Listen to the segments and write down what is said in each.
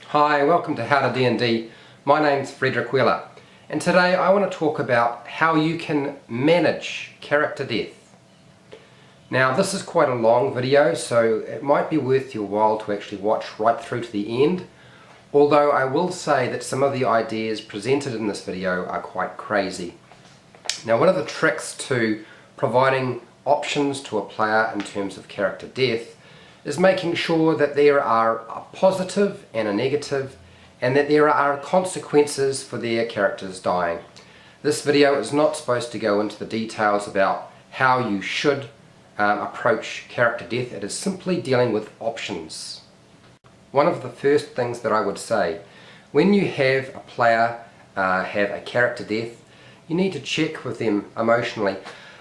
Hi, welcome to HowtoDandD. My name's Frederick Wheeler, and today I want to talk about how you can manage character death. Now this is quite a long video, so it might be worth your while to actually watch right through to the end, although I will say that some of the ideas presented in this video are quite crazy. Now one of the tricks to providing options to a player in terms of character death is making sure that there are a positive and a negative, and that there are consequences for their characters dying. This video is not supposed to go into the details about how you should approach character death. It is simply dealing with options. One of the first things that I would say, when you have a player have a character death, you need to check with them emotionally.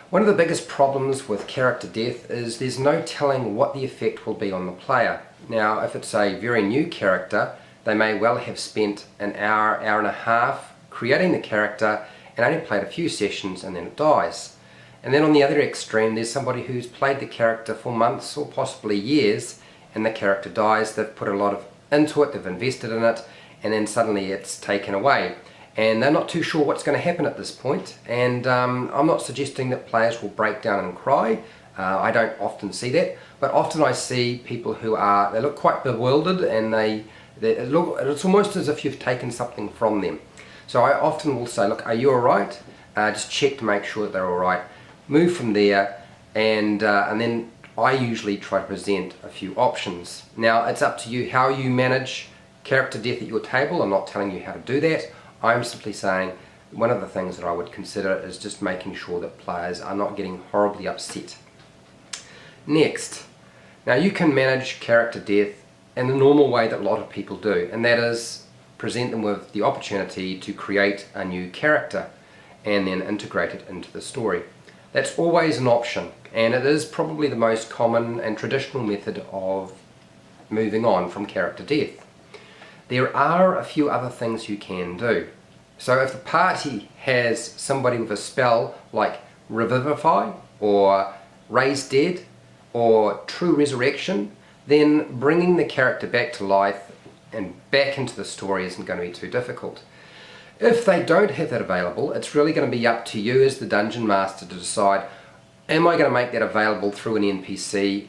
One of the biggest problems with character death is there's no telling what the effect will be on the player. Now if it's a very new character, they may well have spent an hour, hour and a half creating the character and only played a few sessions and then it dies. And then on the other extreme, there's somebody who's played the character for months or possibly years and the character dies. They've put a lot into it, they've invested in it, and then suddenly it's taken away. And they're not too sure what's going to happen at this point, and I'm not suggesting that players will break down and cry. I don't often see that, but often I see people who they look quite bewildered, and it's almost as if you've taken something from them. So I often will say, look, are you alright? Just check to make sure that they're alright. Move from there, and then I usually try to present a few options. Now it's up to you how you manage character death at your table. I'm not telling you how to do that. I'm simply saying one of the things that I would consider is just making sure that players are not getting horribly upset. Next, now you can manage character death in the normal way that a lot of people do, and that is present them with the opportunity to create a new character and then integrate it into the story. That's always an option, and it is probably the most common and traditional method of moving on from character death. There are a few other things you can do. So if the party has somebody with a spell like Revivify or Raise Dead or True Resurrection, then bringing the character back to life and back into the story isn't going to be too difficult. If they don't have that available, it's really going to be up to you as the Dungeon Master to decide, am I going to make that available through an NPC?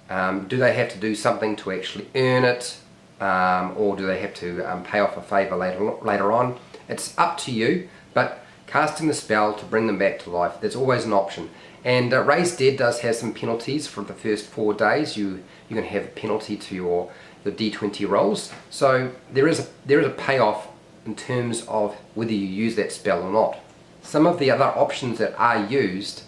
Do they have to do something to actually earn it? Or do they have to pay off a favour later on? It's up to you, but casting the spell to bring them back to life, there's always an option. And Raise Dead does have some penalties for the first 4 days. You're going to have a penalty to your D20 rolls, so there is a payoff in terms of whether you use that spell or not. Some of the other options that are used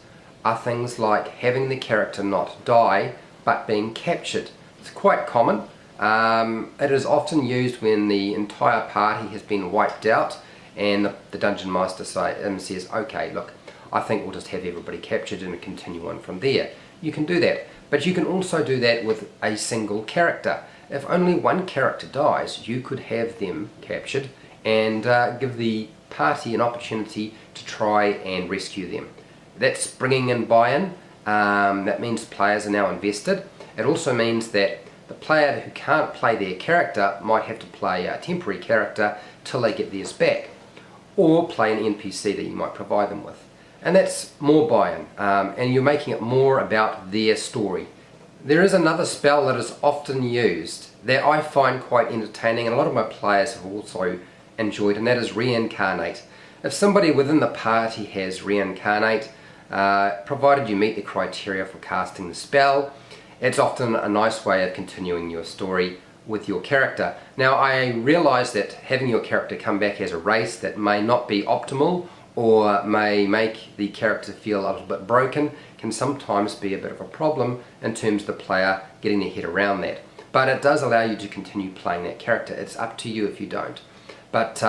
are things like having the character not die but being captured. It's quite common. It is often used when the entire party has been wiped out and the Dungeon Master says, okay, look, I think we'll just have everybody captured and continue on from there. You can do that, but you can also do that with a single character. If only one character dies, you could have them captured and give the party an opportunity to try and rescue them. That's bringing in buy-in. That means players are now invested. It also means that the player who can't play their character might have to play a temporary character till they get theirs back, or play an NPC that you might provide them with. And that's more buy-in, and you're making it more about their story. There is another spell that is often used that I find quite entertaining, and a lot of my players have also enjoyed, and that is Reincarnate. If somebody within the party has Reincarnate, provided you meet the criteria for casting the spell, it's often a nice way of continuing your story with your character. Now I realise that having your character come back as a race that may not be optimal or may make the character feel a little bit broken can sometimes be a bit of a problem in terms of the player getting their head around that. But it does allow you to continue playing that character. It's up to you if you don't. But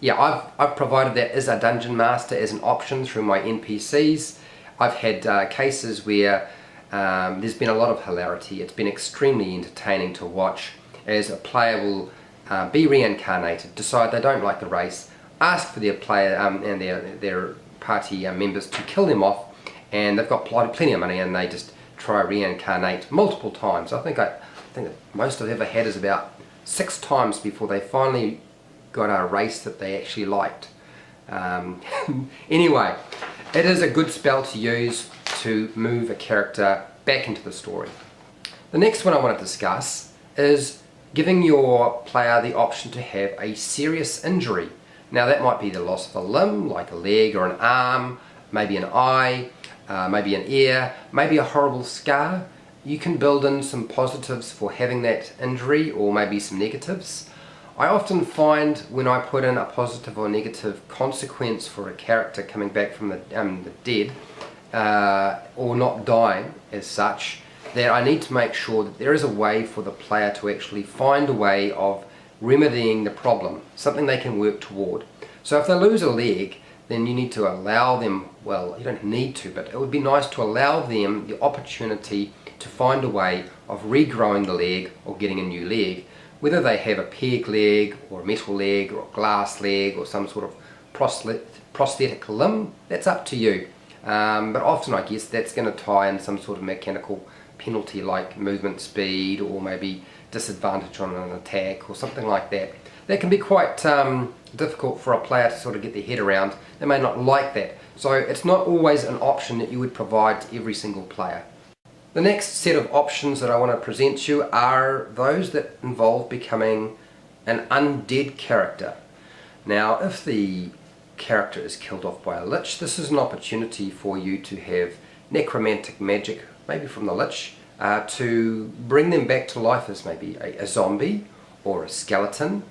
yeah, I've provided that as a Dungeon Master as an option through my NPCs. I've had cases where there's been a lot of hilarity. It's been extremely entertaining to watch as a player will be reincarnated, decide they don't like the race, ask for their player and their party members to kill them off, and they've got plenty of money and they just try reincarnate multiple times. I think the most I've ever had is about 6 times before they finally got a race that they actually liked. Anyway, it is a good spell to use to move a character back into the story. The next one I want to discuss is giving your player the option to have a serious injury. Now that might be the loss of a limb, like a leg or an arm, maybe an eye, maybe an ear, maybe a horrible scar. You can build in some positives for having that injury, or maybe some negatives. I often find when I put in a positive or negative consequence for a character coming back from the dead, or not dying as such, that I need to make sure that there is a way for the player to actually find a way of remedying the problem, something they can work toward. So if they lose a leg, then you need to allow them, well, you don't need to, but it would be nice to allow them the opportunity to find a way of regrowing the leg or getting a new leg, whether they have a peg leg or a metal leg or a glass leg or some sort of prosthetic limb. That's up to you, but often I guess that's going to tie in some sort of mechanical penalty like movement speed, or maybe disadvantage on an attack or something like that. That can be quite difficult for a player to sort of get their head around. They may not like that, so it's not always an option that you would provide to every single player. The next set of options that I want to present to you are those that involve becoming an undead character. Now, if the character is killed off by a lich, this is an opportunity for you to have necromantic magic, maybe from the lich, to bring them back to life as maybe a zombie or a skeleton,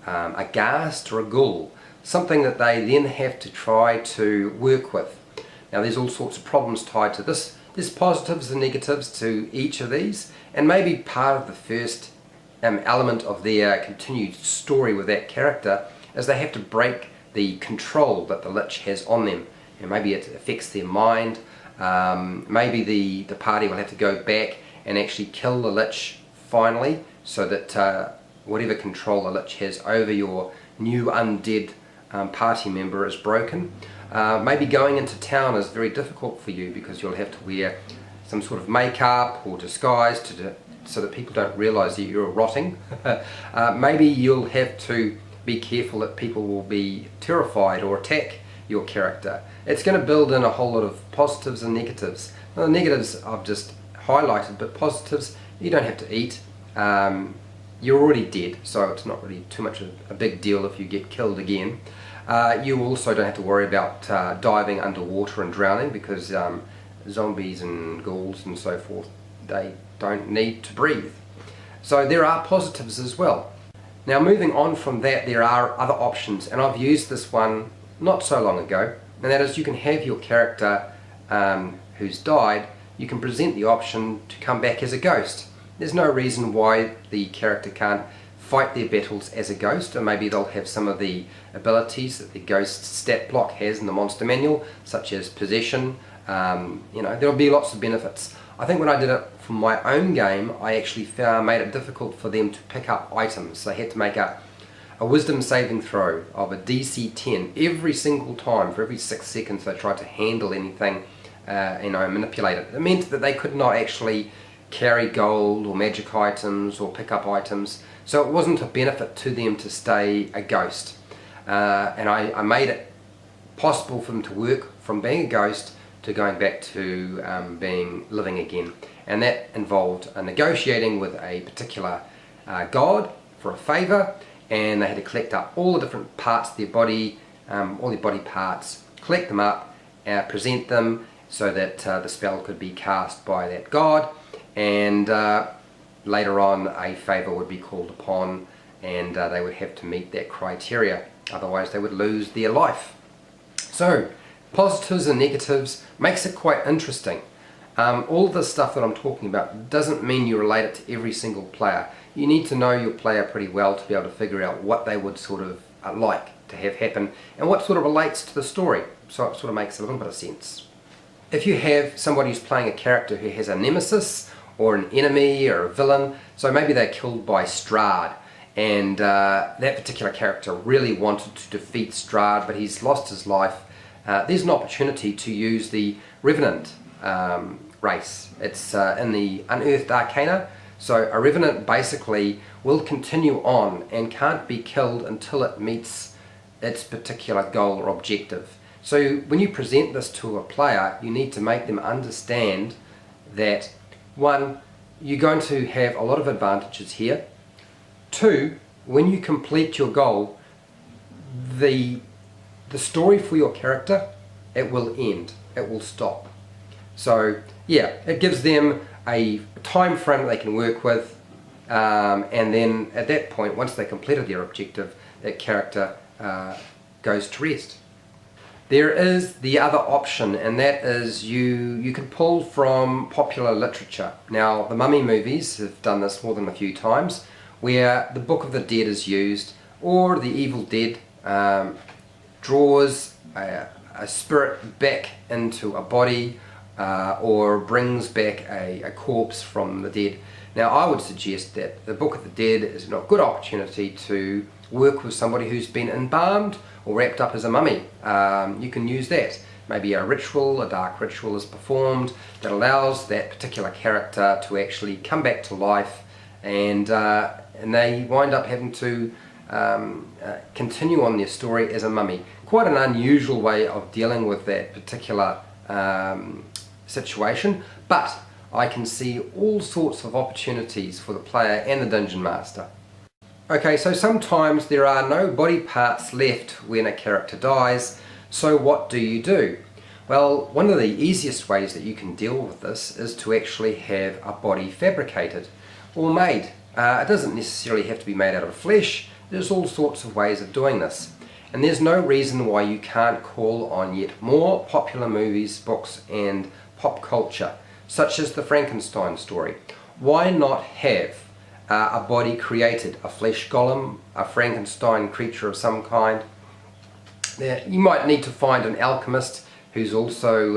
a ghast or a ghoul, something that they then have to try to work with. Now there's all sorts of problems tied to this. There's positives and negatives to each of these, and maybe part of the first element of their continued story with that character is they have to break the control that the lich has on them. And maybe it affects their mind. Maybe the party will have to go back and actually kill the lich finally, so that whatever control the lich has over your new undead party member is broken. Maybe going into town is very difficult for you because you'll have to wear some sort of makeup or disguise so that people don't realise that you're rotting. Maybe you'll have to be careful that people will be terrified or attack your character. It's going to build in a whole lot of positives and negatives. Now, the negatives I've just highlighted, but positives, you don't have to eat. You're already dead, so it's not really too much of a big deal if you get killed again. You also don't have to worry about diving underwater and drowning, because zombies and ghouls and so forth, they don't need to breathe. So there are positives as well. Now moving on from that, there are other options, and I've used this one not so long ago, and that is you can have your character who's died, you can present the option to come back as a ghost. There's no reason why the character can't fight their battles as a ghost, or maybe they'll have some of the abilities that the ghost stat block has in the monster manual, such as possession. There'll be lots of benefits. I think when I did it for my own game, I actually made it difficult for them to pick up items. They had to make a wisdom saving throw of a DC 10 every single time. For every 6 seconds they tried to handle anything, manipulate it. It meant that they could not actually carry gold or magic items or pick up items, so it wasn't a benefit to them to stay a ghost. And I made it possible for them to work from being a ghost to going back to being living again, and that involved negotiating with a particular god for a favour, and they had to collect up all the different parts of their body, all their body parts, collect them up, present them so that the spell could be cast by that god, and later on a favour would be called upon, and they would have to meet that criteria, otherwise they would lose their life. So positives and negatives makes it quite interesting. All the stuff that I'm talking about doesn't mean you relate it to every single player. You need to know your player pretty well to be able to figure out what they would sort of like to have happen and what sort of relates to the story, so it sort of makes a little bit of sense. If you have somebody who's playing a character who has a nemesis or an enemy or a villain, so maybe they're killed by Strahd, and that particular character really wanted to defeat Strahd, but he's lost his life, there's an opportunity to use the Revenant race. It's in the Unearthed Arcana, So a revenant basically will continue on and can't be killed until it meets its particular goal or objective. So when you present this to a player, you need to make them understand that, one, you're going to have a lot of advantages here. Two, when you complete your goal, the story for your character, it will end, it will stop. So yeah, it gives them a time frame that they can work with, and then at that point, once they completed their objective, that character goes to rest. There is the other option, and that is you can pull from popular literature. Now, the Mummy movies have done this more than a few times, where the Book of the Dead is used, or the Evil Dead draws a spirit back into a body, or brings back a corpse from the dead. Now, I would suggest that the Book of the Dead is a good opportunity to work with somebody who's been embalmed or wrapped up as a mummy. You can use that. Maybe a ritual, a dark ritual is performed that allows that particular character to actually come back to life, and they wind up having to continue on their story as a mummy. Quite an unusual way of dealing with that particular situation, but I can see all sorts of opportunities for the player and the Dungeon Master. Okay, so sometimes there are no body parts left when a character dies, so what do? Well, one of the easiest ways that you can deal with this is to actually have a body fabricated or made. It doesn't necessarily have to be made out of flesh. There's all sorts of ways of doing this. And there's no reason why you can't call on yet more popular movies, books and pop culture, such as the Frankenstein story. Why not have a body created, a flesh golem, a Frankenstein creature of some kind? You might need to find an alchemist who's also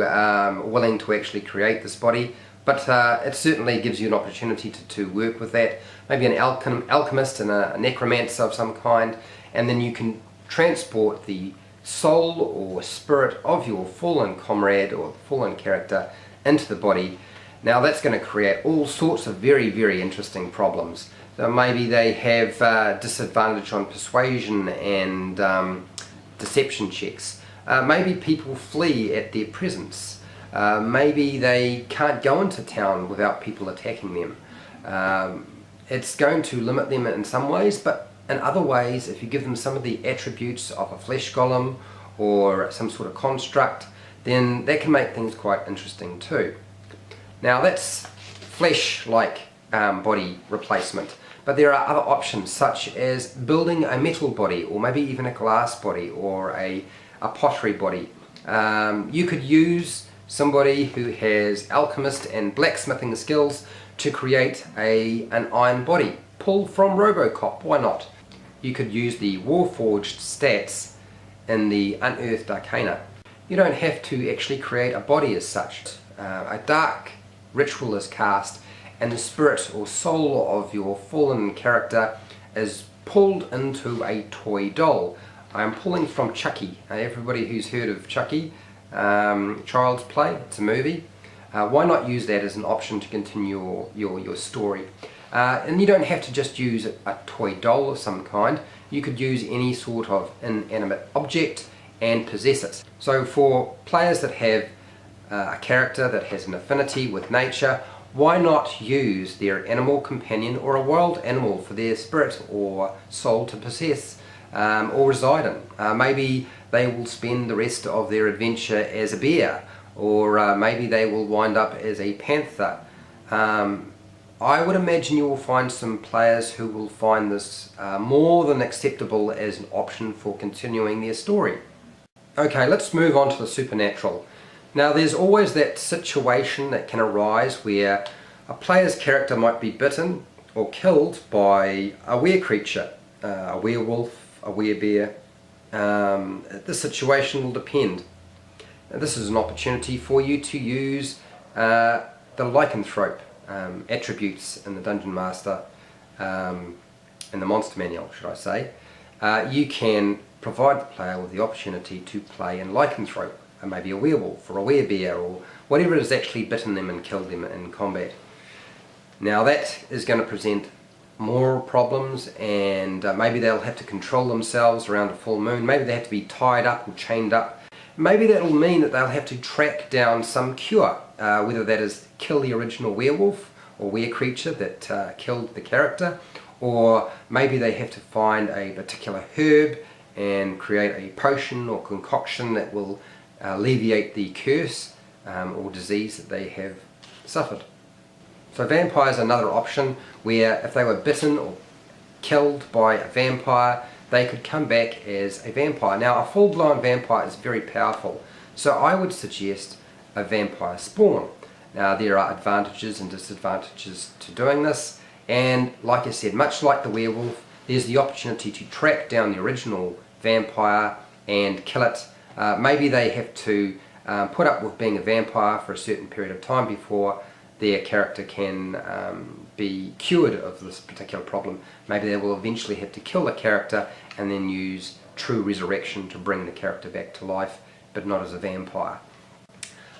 willing to actually create this body, but it certainly gives you an opportunity to work with that. Maybe an alchemist and a necromancer of some kind, and then you can transport the soul or spirit of your fallen comrade or fallen character into the body. Now that's going to create all sorts of very, very interesting problems. So maybe they have disadvantage on persuasion and deception checks. Maybe people flee at their presence. Maybe they can't go into town without people attacking them. It's going to limit them in some ways, but in other ways, if you give them some of the attributes of a flesh golem or some sort of construct, then that can make things quite interesting too. Now that's flesh-like body replacement, but there are other options such as building a metal body, or maybe even a glass body, or a pottery body. You could use somebody who has alchemist and blacksmithing skills to create an iron body. Pull from RoboCop, why not? You could use the Warforged stats in the Unearthed Arcana. You don't have to actually create a body as such. A dark ritual is cast, and the spirit or soul of your fallen character is pulled into a toy doll. I'm pulling from Chucky. Everybody who's heard of Chucky, Child's Play, it's a movie. Why not use that as an option to continue your story? And you don't have to just use a toy doll of some kind. You could use any sort of inanimate object and possess it. So for players that have a character that has an affinity with nature, why not use their animal companion or a wild animal for their spirit or soul to possess or reside in? Maybe they will spend the rest of their adventure as a bear, or maybe they will wind up as a panther. I would imagine you will find some players who will find this more than acceptable as an option for continuing their story. Okay, let's move on to the supernatural. Now there's always that situation that can arise where a player's character might be bitten or killed by a were-creature, a werewolf, a werebear. The situation will depend. Now, this is an opportunity for you to use the lycanthrope attributes in the Dungeon Master, in the Monster Manual, should I say. You can provide the player with the opportunity to play in lycanthrope, maybe a werewolf or a werebear or whatever has actually bitten them and killed them in combat. Now that is going to present more problems, and maybe they'll have to control themselves around a full moon. Maybe they have to be tied up or chained up. Maybe that'll mean that they'll have to track down some cure, whether that is kill the original werewolf or were-creature that killed the character, or maybe they have to find a particular herb and create a potion or concoction that will alleviate the curse or disease that they have suffered. So vampires are another option where if they were bitten or killed by a vampire, they could come back as a vampire. Now a full-blown vampire is very powerful, so I would suggest a vampire spawn. Now there are advantages and disadvantages to doing this, and like I said, much like the werewolf, there's the opportunity to track down the original vampire and kill it. Maybe they have to put up with being a vampire for a certain period of time before their character can be cured of this particular problem. Maybe they will eventually have to kill the character and then use true resurrection to bring the character back to life, but not as a vampire.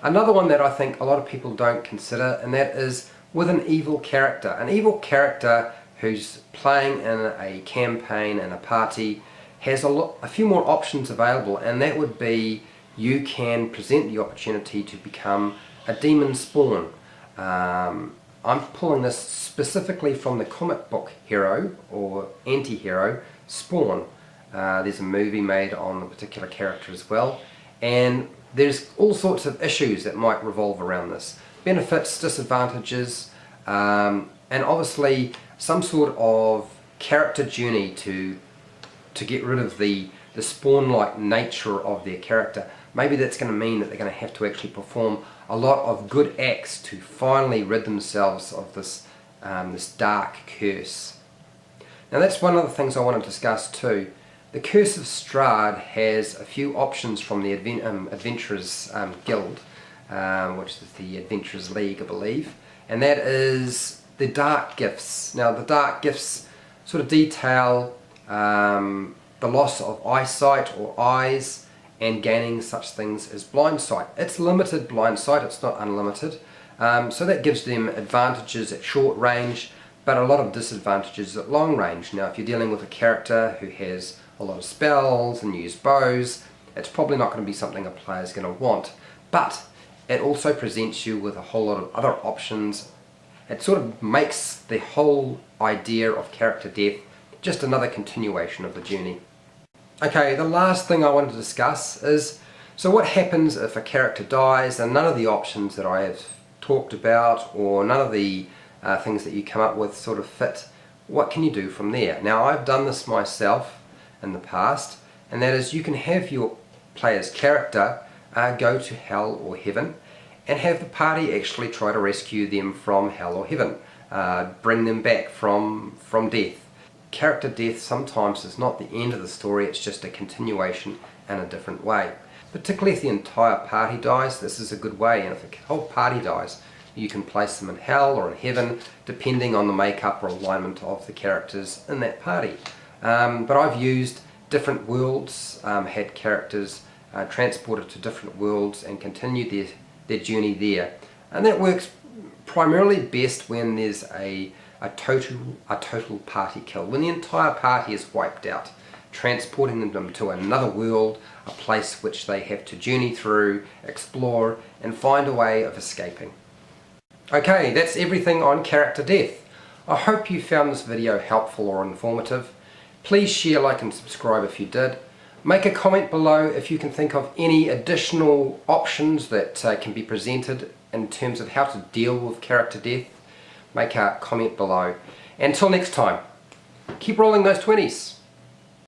Another one that I think a lot of people don't consider, and that is with an evil character. An evil character who's playing in a campaign and a party has a few more options available, and that would be you can present the opportunity to become a demon spawn. I'm pulling this specifically from the comic book hero or anti-hero Spawn. There's a movie made on the particular character as well, and there's all sorts of issues that might revolve around this. Benefits, disadvantages, and obviously some sort of character journey to get rid of the spawn-like nature of their character. Maybe that's going to mean that they're going to have to actually perform a lot of good acts to finally rid themselves of this dark curse. Now that's one of the things I want to discuss too. The Curse of Strahd has a few options from the Adventurers Guild, which is the Adventurers League, I believe, and that is the Dark Gifts. Now the Dark Gifts sort of detail the loss of eyesight or eyes, and gaining such things as blind sight. It's limited blind sight, it's not unlimited, so that gives them advantages at short range, but a lot of disadvantages at long range. Now if you're dealing with a character who has a lot of spells and use bows, it's probably not going to be something a player's going to want, but it also presents you with a whole lot of other options. It sort of makes the whole idea of character death just another continuation of the journey. Okay, the last thing I wanted to discuss is, so what happens if a character dies and none of the options that I have talked about or none of the things that you come up with sort of fit? What can you do from there? Now I've done this myself in the past, and that is you can have your player's character go to hell or heaven and have the party actually try to rescue them from hell or heaven, bring them back from death. Character death sometimes is not the end of the story, it's just a continuation in a different way. Particularly if the entire party dies, this is a good way, and if the whole party dies, you can place them in hell or in heaven, depending on the makeup or alignment of the characters in that party. But I've used different worlds, had characters transported to different worlds and continued their journey there. And that works primarily best when there's a total party kill, when the entire party is wiped out, transporting them to another world, a place which they have to journey through, explore, and find a way of escaping. Okay, that's everything on character death. I hope you found this video helpful or informative. Please share, like, and subscribe if you did. Make a comment below if you can think of any additional options that can be presented in terms of how to deal with character death. Make a comment below. Until next time, keep rolling those 20s.